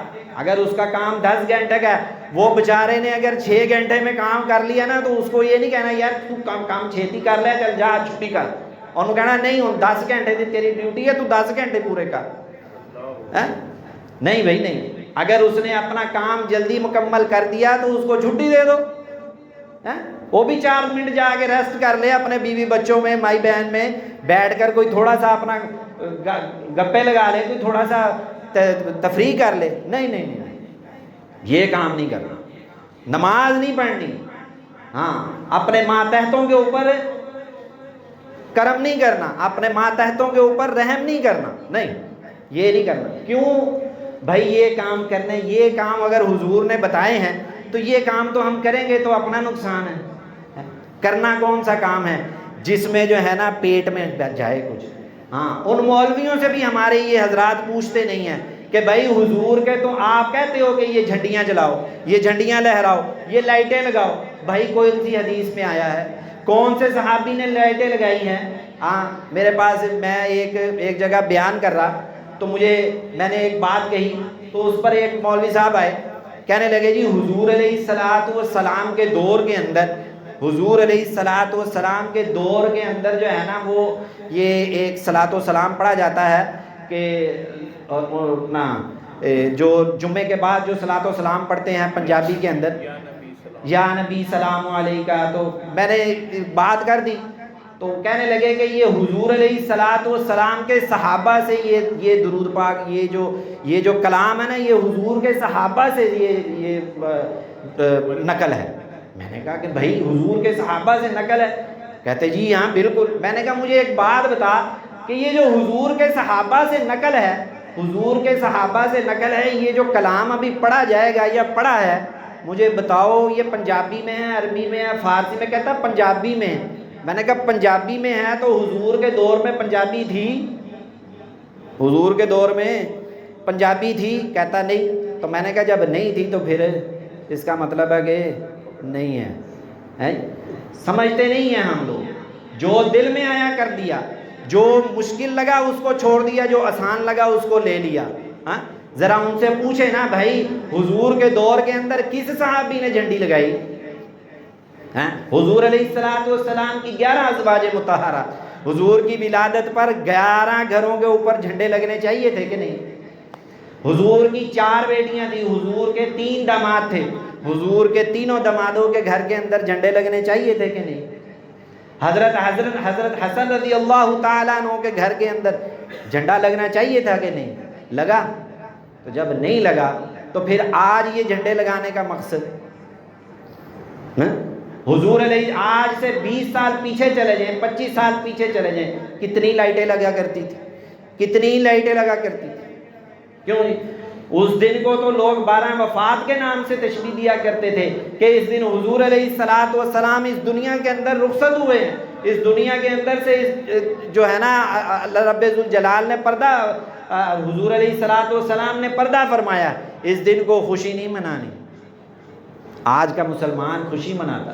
اگر اس کا کام 10 گھنٹے کا ہے، وہ بیچارے نے اگر 6 گھنٹے میں کام کر لیا نا تو اس کو یہ نہیں کہنا یار تو کام چھیتی کر لے، چل جا چھٹی کر، اور انہوں کہنا نہیں 10 گھنٹے کی تیری ڈیوٹی ہے تو 10 گھنٹے پورے کر۔ نہیں بھائی نہیں، اگر اس نے اپنا کام جلدی مکمل کر دیا تو اس کو چھٹی دے دو، وہ بھی 4 منٹ جا کے ریسٹ کر لے، اپنے بیوی بچوں میں مائی بہن میں بیٹھ کر کوئی تھوڑا سا اپنا گپے لگا لے، کوئی تھوڑا سا تفریح کر لے۔ نہیں نہیں نہیں، یہ کام نہیں کرنا، نماز نہیں پڑھنی، ہاں اپنے ماتحتوں کے اوپر کرم نہیں کرنا، اپنے ماتحتوں کے اوپر رحم نہیں کرنا، نہیں یہ نہیں کرنا۔ کیوں بھائی؟ یہ کام کرنے، یہ کام اگر حضور نے بتائے ہیں تو یہ کام تو ہم کریں گے تو اپنا نقصان ہے۔ کرنا کون سا کام ہے جس میں جو ہے نا پیٹ میں جائے کچھ؟ ہاں ان مولویوں سے بھی ہمارے یہ حضرات پوچھتے نہیں ہیں کہ بھائی حضور کے تو آپ کہتے ہو کہ یہ جھنڈیاں جلاؤ، یہ جھنڈیاں لہراؤ، یہ لائٹیں لگاؤ، بھائی کوئی سی حدیث میں آیا ہے؟ کون سے صحابی نے لائٹیں لگائی ہیں؟ ہاں میرے پاس، میں ایک جگہ بیان کر رہا تو میں نے ایک بات کہی تو اس پر ایک مولوی صاحب آئے، کہنے لگے جی حضور علیہ الصلوۃ والسلام کے دور کے اندر، حضور علیہ الصلوۃ والسلام کے دور کے اندر جو ہے نا وہ یہ ایک صلاۃ و سلام پڑھا جاتا ہے کہ جو جمعے کے بعد جو صلاۃ و سلام پڑھتے ہیں پنجابی کے اندر، یا نبی سلام علیکہ، تو میں نے بات کر دی تو کہنے لگے کہ یہ حضور علیہ الصلوۃ والسلام کے صحابہ سے یہ درود پاک، یہ جو کلام ہے نا یہ حضور کے صحابہ سے یہ نقل ہے۔ میں نے کہا کہ بھائی حضور کے صحابہ سے نقل ہے؟ کہتے جی ہاں بالکل۔ میں نے کہا مجھے ایک بات بتا کہ یہ جو حضور کے صحابہ سے نقل ہے، حضور کے صحابہ سے نقل ہے، یہ جو کلام ابھی پڑھا جائے گا یا پڑھا ہے، مجھے بتاؤ یہ پنجابی میں ہے، عربی میں ہے، فارسی میں؟ کہتا پنجابی میں ہے۔ میں نے کہا پنجابی میں ہے تو حضور کے دور میں پنجابی تھی؟ حضور کے دور میں پنجابی تھی؟ کہتا نہیں۔ تو میں نے کہا جب نہیں تھی تو پھر اس کا مطلب ہے کہ نہیں ہے۔ سمجھتے نہیں ہیں ہم لوگ، جو دل میں آیا کر دیا، جو مشکل لگا اس کو چھوڑ دیا، جو آسان لگا اس کو لے لیا۔ ہاں ذرا ان سے پوچھے نا بھائی حضور کے دور کے اندر کس صحابی نے جھنڈی لگائی؟ حضور علیہ الصلوۃ والسلام کی 11 ازواج مطہرات، حضور کی ولادت پر 11 گھروں کے اوپر جھنڈے لگنے چاہیے تھے کہ نہیں؟ حضور کی 4 بیٹیاں تھیں، حضور کے 3 داماد تھے، حضور کے تینوں دامادوں کے گھر کے اندر جھنڈے لگنے چاہیے تھے کہ نہیں؟ حضرت حسن رضی اللہ تعالیٰ عنہ کے گھر کے اندر جھنڈا لگنا چاہیے تھا کہ نہیں؟ لگا؟ تو جب نہیں لگا تو پھر آج یہ جھنڈے لگانے کا مقصد؟ حضور علیہ آج سے 20 سال پیچھے چلے جائیں، 25 سال پیچھے چلے جائیں، کتنی لائٹیں لگا کرتی تھی، کتنی لائٹیں لگا کرتی تھی؟ کیوں نہیں؟ اس دن کو تو لوگ 12 وفات کے نام سے تشبیہ دیا کرتے تھے کہ اس دن حضور علیہ الصلوۃ والسلام اس دنیا کے اندر رخصت ہوئے ہیں، اس دنیا کے اندر سے جو ہے نا اللہ رب ذوالجلال نے پردہ، حضور علیہ الصلوۃ والسلام نے پردہ فرمایا، اس دن کو خوشی نہیں منانی۔ آج کا مسلمان خوشی مناتا،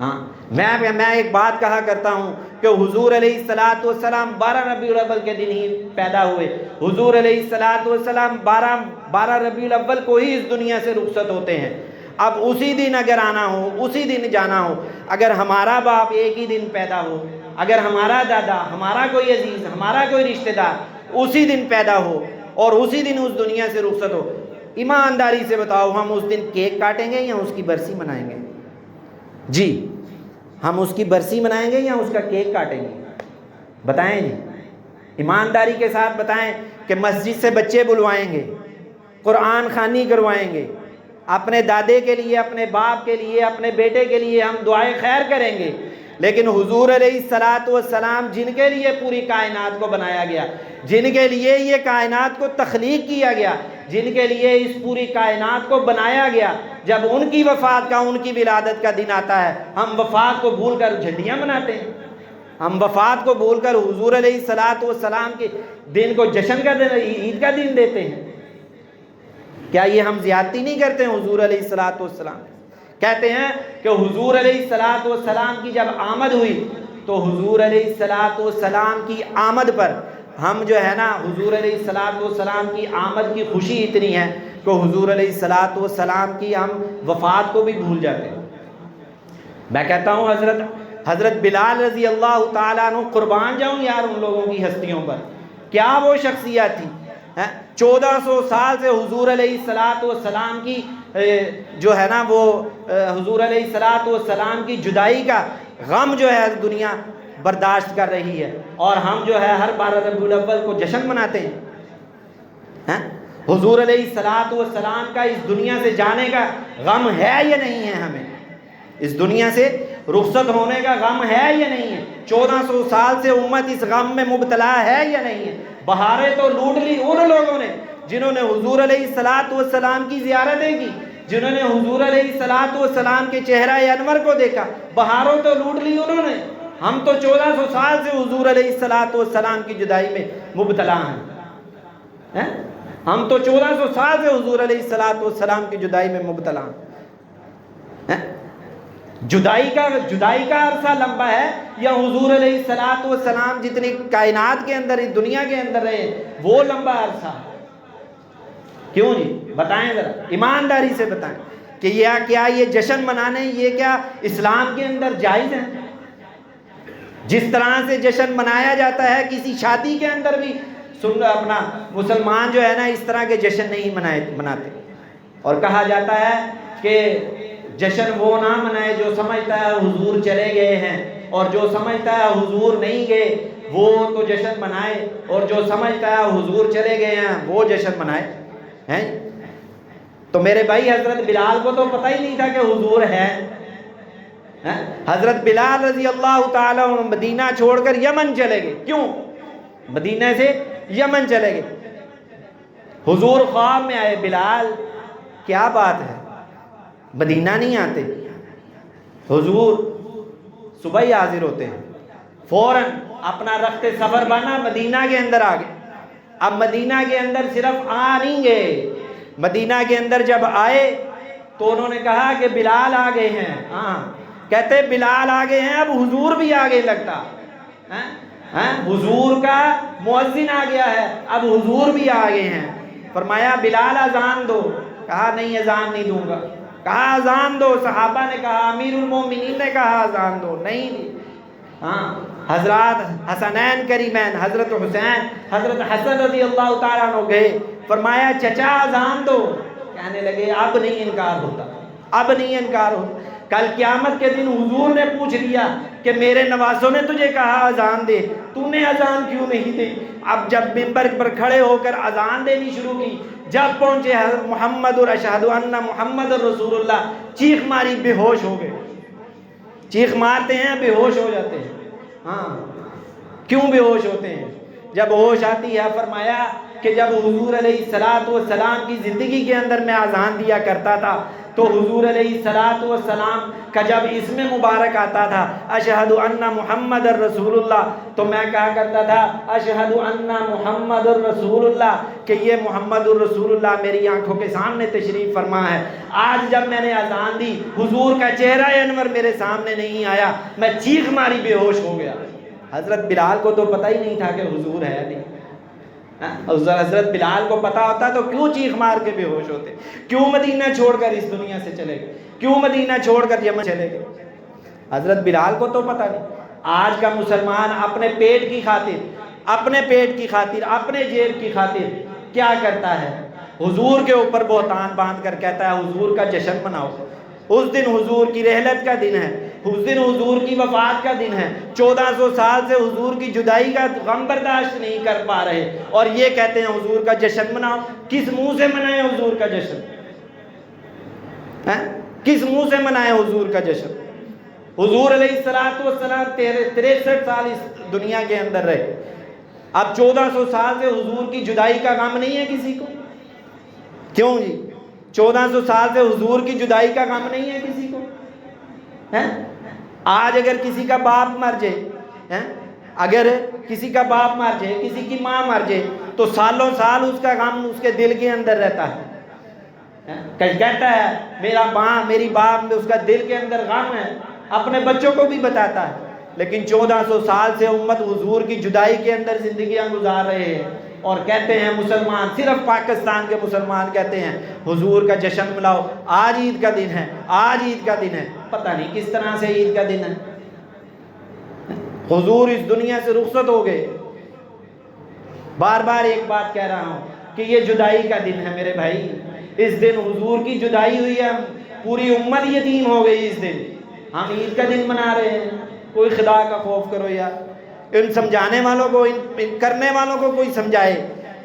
ہاں میں ایک بات کہا کرتا ہوں کہ حضور علیہ الصلوۃ والسلام 12 ربیع الاول کے دن ہی پیدا ہوئے. حضور علیہ الصلوۃ والسلام 12 ربیع الاول کو ہی اس دنیا سے رخصت ہوتے ہیں. اب اسی دن اگر آنا ہو، اسی دن جانا ہو، اگر ہمارا باپ ایک ہی دن پیدا ہو، اگر ہمارا دادا، ہمارا کوئی عزیز، ہمارا کوئی رشتہ دار اسی دن پیدا ہو اور اسی دن اس دنیا سے رخصت ہو، ایمانداری سے بتاؤ ہم اس دن کیک کاٹیں گے یا اس کی برسی منائیں گے؟ جی، ہم اس کی برسی منائیں گے یا اس کا کیک کاٹیں گے؟ بتائیں جی، ایمانداری کے ساتھ بتائیں کہ مسجد سے بچے بلوائیں گے، قرآن خوانی کروائیں گے، اپنے دادے کے لیے، اپنے باپ کے لیے، اپنے بیٹے کے لیے ہم دعائیں خیر کریں گے. لیکن حضور علیہ الصلوۃ والسلام جن کے لیے پوری کائنات کو بنایا گیا، جن کے لیے یہ کائنات کو تخلیق کیا گیا، جن کے لیے اس پوری کائنات کو بنایا گیا، جب ان کی وفات کا، ان کی ولادت کا دن آتا ہے، ہم وفات کو بھول کر جھنڈیاں مناتے ہیں. ہم وفات کو بھول کر حضور علیہ الصلوۃ والسلام کے دن کو جشن کا دن، عید کا دن دیتے ہیں. کیا یہ ہم زیادتی نہیں کرتے ہیں حضور علیہ الصلوۃ والسلام؟ کہتے ہیں کہ حضور علیہ الصلوۃ والسلام کی جب آمد ہوئی تو حضور علیہ الصلوۃ والسلام کی آمد پر ہم جو ہے نا، حضور علیہ الصلوۃ والسلام کی آمد کی خوشی اتنی ہے کہ حضور علیہ الصلوۃ والسلام کی ہم وفات کو بھی بھول جاتے ہیں. میں کہتا ہوں حضرت بلال رضی اللہ تعالیٰ عنہ، قربان جاؤں یار ان لوگوں کی ہستیوں پر. کیا وہ شخصیت تھی؟ 1400 سال سے حضور علیہ الصلوۃ والسلام کی جو ہے نا، وہ حضور علیہ الصلوۃ والسلام کی جدائی کا غم جو ہے دنیا برداشت کر رہی ہے، اور ہم جو ہے ہر 12 ربیع الاول کو جشن مناتے ہیں. حضور علیہ الصلوۃ والسلام کا اس دنیا سے جانے کا غم ہے یا نہیں ہے؟ ہمیں اس دنیا سے رخصت ہونے کا غم ہے یا نہیں ہے؟ 1400 سال سے امت اس غم میں مبتلا ہے یا نہیں ہے؟ بہاریں تو لوٹ لی ان لوگوں نے جنہوں نے حضور علیہ الصلوۃ والسلام کی زیارتیں کی، جنہوں نے حضور علیہ الصلوۃ والسلام کے چہرہ انور کو دیکھا. بہاروں تو لوٹ لی انہوں نے. ہم تو 1400 سال سے حضور علیہ الصلوۃ والسلام کی جدائی میں مبتلا ہیں. ہم تو 1400 سال سے حضور علیہ الصلوۃ والسلام کی جدائی میں مبتلا ہیں. جدائی کا عرصہ لمبا ہے یا حضور علیہ الصلوۃ والسلام جتنی کائنات کے اندر، اس دنیا کے اندر رہے وہ لمبا عرصہ؟ کیوں جی؟ بتائیں ذرا، ایمانداری سے بتائیں کہ کیا یہ جشن منانے، یہ کیا اسلام کے اندر جائز ہیں؟ جس طرح سے جشن منایا جاتا ہے کسی شادی کے اندر بھی اپنا مسلمان جو ہے نا اس طرح کے جشن نہیں مناتے. اور کہا جاتا ہے کہ جشن وہ نہ منائے جو سمجھتا ہے حضور چلے گئے ہیں، اور جو سمجھتا ہے حضور نہیں گئے وہ تو جشن منائے، اور جو سمجھتا ہے حضور چلے گئے ہیں وہ جشن منائے ہیں. تو میرے بھائی حضرت بلال کو تو پتہ ہی نہیں تھا کہ حضور ہے. حضرت بلال رضی اللہ تعالیٰ عنہ مدینہ چھوڑ کر یمن چلے گئے. کیوں مدینہ سے یمن چلے گئے؟ حضور خواب میں آئے، بلال کیا بات ہے مدینہ نہیں آتے؟ حضور صبح ہی حاضر ہوتے ہیں، فوراً اپنا رخت سفر بنا مدینہ کے اندر آ گئے. اب مدینہ کے اندر صرف آ نہیں گئے، مدینہ کے اندر جب آئے تو انہوں نے کہا کہ بلال آ گئے ہیں. کہتے بلال آ گئے ہیں، اب حضور بھی آ گئے لگتا. حضور کا مؤذن آ گیا ہے، اب حضور بھی آ گئے ہیں. فرمایا بلال اذان دو. کہا نہیں اذان نہیں دوں گا. کہا اذان دو. صحابہ نے کہا، امیر المومنین نے کہا اذان دو. نہیں. حضرات حسنین کریمین، حضرت حسین، حضرت حسن رضی اللہ تعالیٰ عنہ گئے، فرمایا چچا اذان دو. کہنے لگے اب نہیں انکار ہوتا، اب نہیں انکار ہوتا. کل قیامت کے دن حضور نے پوچھ لیا کہ میرے نوازوں نے تجھے کہا اذان دے، تو نے اذان کیوں نہیں دی؟ اب جب منبر پر کھڑے ہو کر اذان دینی شروع کی، جب پہنچے حضرت محمد اور اشہد ان محمد رسول اللہ، چیخ ماری، بے ہوش ہو گئے. چیخ مارتے ہیں بے ہوش ہو جاتے ہیں. کیوں بے ہوش ہوتے ہیں؟ جب ہوش آتی ہے، فرمایا کہ جب حضور علیہ الصلوۃ والسلام کی زندگی کے اندر میں اذان دیا کرتا تھا تو حضور علیہ الصلوۃ والسلام کا جب اسم مبارک آتا تھا اشہد ان محمد الرسول اللہ، تو میں کہا کرتا تھا اشہد ان محمد الرسول اللہ، کہ یہ محمد الرسول اللہ میری آنکھوں کے سامنے تشریف فرما ہے۔ آج جب میں نے اذان دی حضور کا چہرہ انور میرے سامنے نہیں آیا، میں چیخ ماری بے ہوش ہو گیا۔ حضرت بلال کو تو پتہ ہی نہیں تھا کہ حضور ہے نہیں۔ حضرت بلال کو پتا ہوتا تو کیوں چیخ مار کے بے ہوش ہوتے، کیوں مدینہ چھوڑ کر اس دنیا سے چلے گئے، کیوں مدینہ چھوڑ کر یمن چلے گئے؟ حضرت بلال کو تو پتا نہیں۔ آج کا مسلمان اپنے پیٹ کی خاطر، اپنے پیٹ کی خاطر، اپنے جیب کی خاطر کیا کرتا ہے؟ حضور کے اوپر بہتان باندھ کر کہتا ہے حضور کا جشن مناؤ، اس دن حضور کی رحلت کا دن ہے، اس دن حضور کی وفات کا دن ہے، 1400 سال سے حضور کی جدائی کا غم برداشت نہیں کر پا رہے، اور یہ کہتے ہیں حضور کا جشن مناؤ۔ کس منہ سے منائے حضور کا جشن؟ کس منہ سے منائے حضور کا جشن؟ حضور علیہ الصلوۃ والسلام 63 سال اس دنیا کے اندر رہے، اب 1400 سال سے حضور کی جدائی کا غم نہیں ہے کسی کو؟ کیوں جی 1400 سال سے حضور کی جدائی کا غم نہیں ہے کسی کو؟ آج اگر کسی کا باپ مر جائے، اگر کسی کا باپ مر جائے، کسی کی ماں مر جائے، تو سالوں سال اس کا غم اس کے دل کے اندر رہتا ہے، کہتا ہے میرا باپ میری باپ میں اس کا دل کے اندر غم ہے، اپنے بچوں کو بھی بتاتا ہے۔ لیکن 1400 سال سے امت حضور کی جدائی کے اندر زندگیاں گزار رہے ہیں، اور کہتے ہیں مسلمان، صرف پاکستان کے مسلمان کہتے ہیں حضور کا جشن مناؤ، آج عید کا دن ہے، آج عید کا دن ہے۔ پتہ نہیں کس طرح سے عید کا دن ہے۔ حضور اس دنیا سے رخصت ہو گئے۔ بار بار ایک بات کہہ رہا ہوں کہ یہ جدائی کا دن ہے میرے بھائی، اس دن حضور کی جدائی ہوئی ہے، پوری امت یتیم ہو گئی اس دن، ہم عید کا دن منا رہے ہیں۔ کوئی خدا کا خوف کرو یار، ان سمجھانے والوں کو، ان کرنے والوں کو کوئی سمجھائے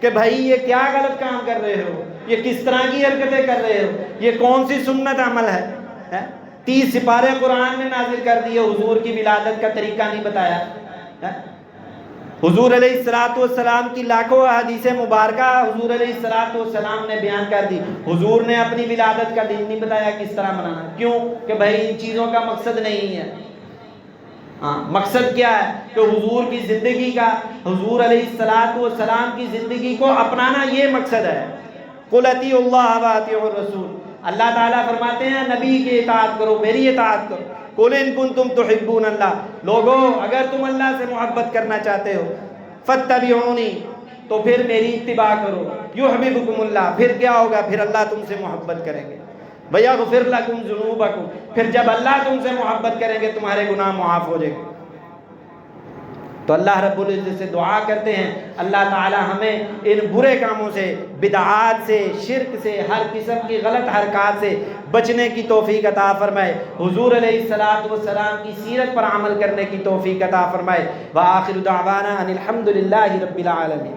کہ بھائی یہ کیا غلط کام کر رہے ہو، یہ کس طرح کی حرکتیں کر رہے ہو، یہ کون سی سنت عمل ہے؟ 30 سپارے قرآن میں نازل کر دیے، حضور کی ولادت کا طریقہ نہیں بتایا۔ حضور علیہ الصلوۃ والسلام کی لاکھوں احادیث مبارکہ حضور علیہ الصلوۃ والسلام نے بیان کر دی، حضور نے اپنی ولادت کا دن نہیں بتایا کس طرح منانا۔ کیوں؟ کہ بھائی ان چیزوں کا مقصد نہیں ہے۔ مقصد کیا ہے؟ کہ حضور کی زندگی کا، حضور علیہ الصلوۃ والسلام کی زندگی کو اپنانا، یہ مقصد ہے۔ قُلْ اطیعوا اللَّهَ وَاطِیعُوا الرَّسُولَ، اللہ تعالیٰ فرماتے ہیں نبی کی اطاعت کرو، میری اطاعت کرو۔ قُلْ إِن كُنتُمْ تُحِبُّونَ اللَّهَ، لوگو اگر تم اللہ سے محبت کرنا چاہتے ہو، فَاتَّبِعُونِي، تو پھر میری اتباع کرو، يُحْبِبْكُمُ اللَّهُ، پھر کیا ہوگا؟ پھر اللہ تم سے محبت کریں گے، وَيَغْفِرْ لَكُمْ ذُنُوبَكُمْ، پھر جب اللہ تم سے محبت کریں گے تمہارے گناہ معاف ہو جائیں گے۔ تو اللہ رب العزت سے دعا کرتے ہیں اللہ تعالی ہمیں ان برے کاموں سے، بدعات سے، شرک سے، ہر قسم کی غلط حرکات سے بچنے کی توفیق عطا فرمائے، حضور علیہ الصلوۃ والسلام کی سیرت پر عمل کرنے کی توفیق عطا فرمائے۔ وآخر دعوانا ان الحمد للہ رب العالمین۔